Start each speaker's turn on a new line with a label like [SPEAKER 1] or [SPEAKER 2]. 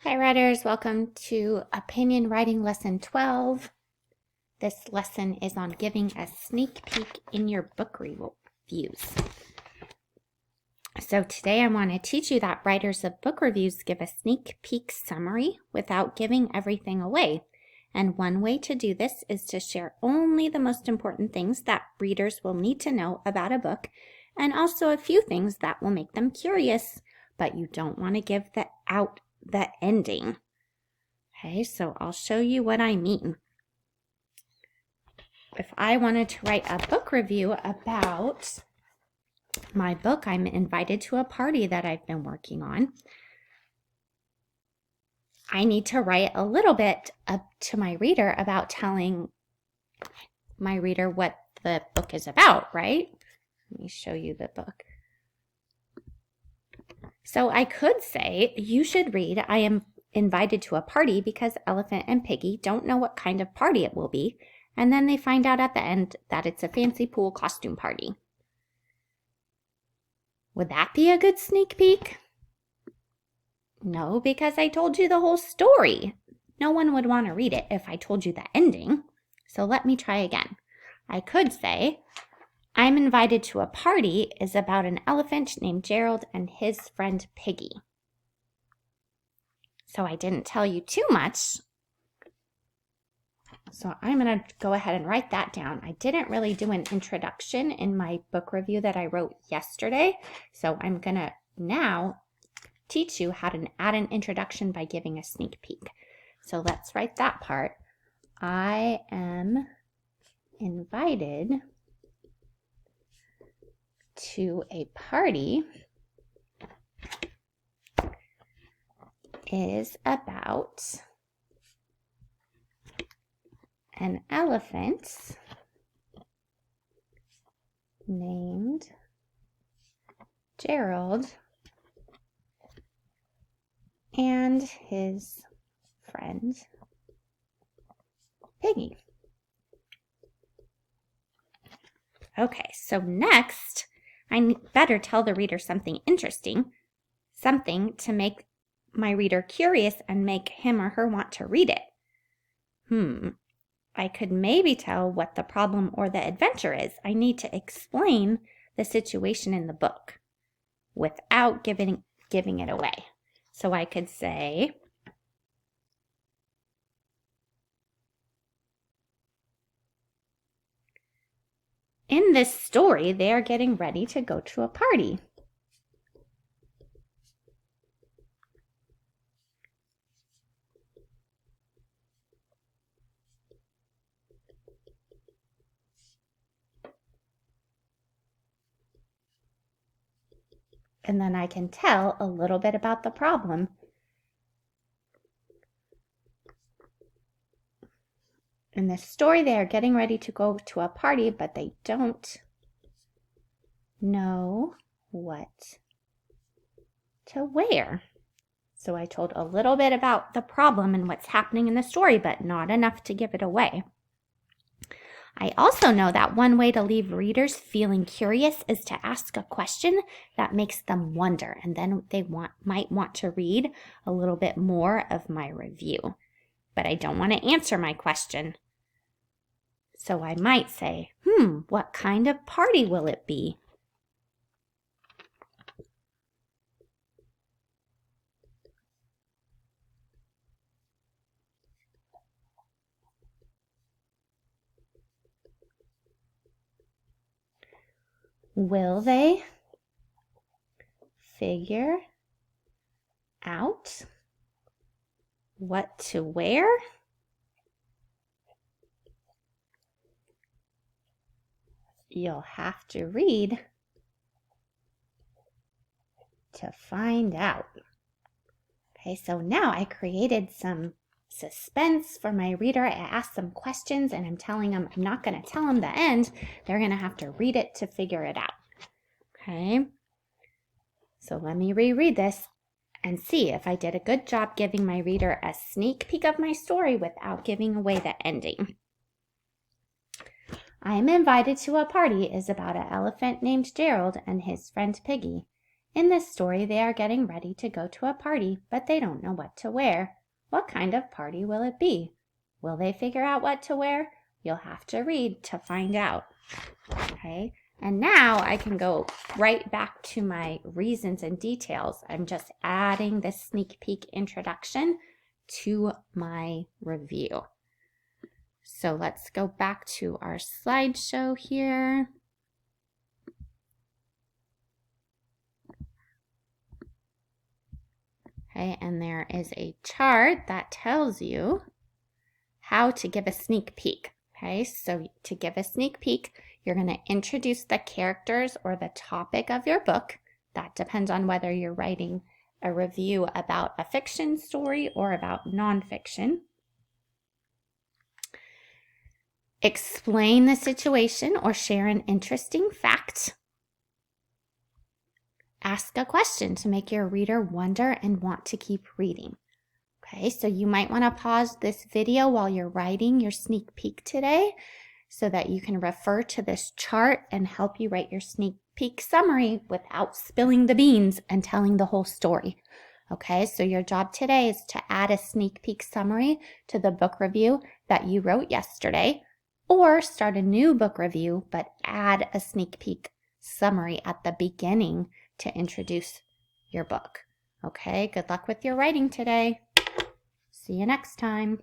[SPEAKER 1] Hi writers, welcome to Opinion Writing Lesson 12. This lesson is on giving a sneak peek in your book reviews. So today I want to teach you that writers of book reviews give a sneak peek summary without giving everything away. And one way to do this is to share only the most important things that readers will need to know about a book, and also a few things that will make them curious, but you don't want to give out the ending. Okay, so I'll show you what I mean. If I wanted to write a book review about my book, I'm invited to a party that I've been working on. I need to write a little bit up to my reader about telling my reader what the book is about, right? Let me show you the book. So I could say, you should read, I am invited to a party because Elephant and Piggy don't know what kind of party it will be, and then they find out at the end that it's a fancy pool costume party. Would that be a good sneak peek? No, because I told you the whole story. No one would want to read it if I told you the ending. So let me try again. I could say, I'm invited to a party is about an elephant named Gerald and his friend Piggy. So I didn't tell you too much. So I'm going to go ahead and write that down. I didn't really do an introduction in my book review that I wrote yesterday. So I'm going to now teach you how to add an introduction by giving a sneak peek. So let's write that part. I am invited to a party is about an elephant named Gerald and his friend Piggy. Okay, so next, I better tell the reader something interesting, something to make my reader curious and make him or her want to read it. I could maybe tell what the problem or the adventure is. I need to explain the situation in the book without giving it away. So I could say, in this story, they are getting ready to go to a party. And then I can tell a little bit about the problem. In this story, they are getting ready to go to a party, but they don't know what to wear. So I told a little bit about the problem and what's happening in the story, but not enough to give it away. I also know that one way to leave readers feeling curious is to ask a question that makes them wonder, and then they might want to read a little bit more of my review. But I don't want to answer my question. So I might say, what kind of party will it be? Will they figure out what to wear? You'll have to read to find out. Okay, so now I created some suspense for my reader. I asked some questions and I'm telling them I'm not going to tell them the end. They're going to have to read it to figure it out. Okay, so let me reread this and see if I did a good job giving my reader a sneak peek of my story without giving away the ending. I am invited to a party is about an elephant named Gerald and his friend Piggy. In this story, they are getting ready to go to a party, but they don't know what to wear. What kind of party will it be? Will they figure out what to wear? You'll have to read to find out. Okay, and now I can go right back to my reasons and details. I'm just adding this sneak peek introduction to my review. So let's go back to our slideshow here. Okay, and there is a chart that tells you how to give a sneak peek. Okay, so to give a sneak peek, you're going to introduce the characters or the topic of your book. That depends on whether you're writing a review about a fiction story or about nonfiction. Explain the situation or share an interesting fact. Ask a question to make your reader wonder and want to keep reading. Okay, so you might want to pause this video while you're writing your sneak peek today so that you can refer to this chart and help you write your sneak peek summary without spilling the beans and telling the whole story. Okay, so your job today is to add a sneak peek summary to the book review that you wrote yesterday, or start a new book review but add a sneak peek summary at the beginning to introduce your book. Okay, good luck with your writing today. See you next time.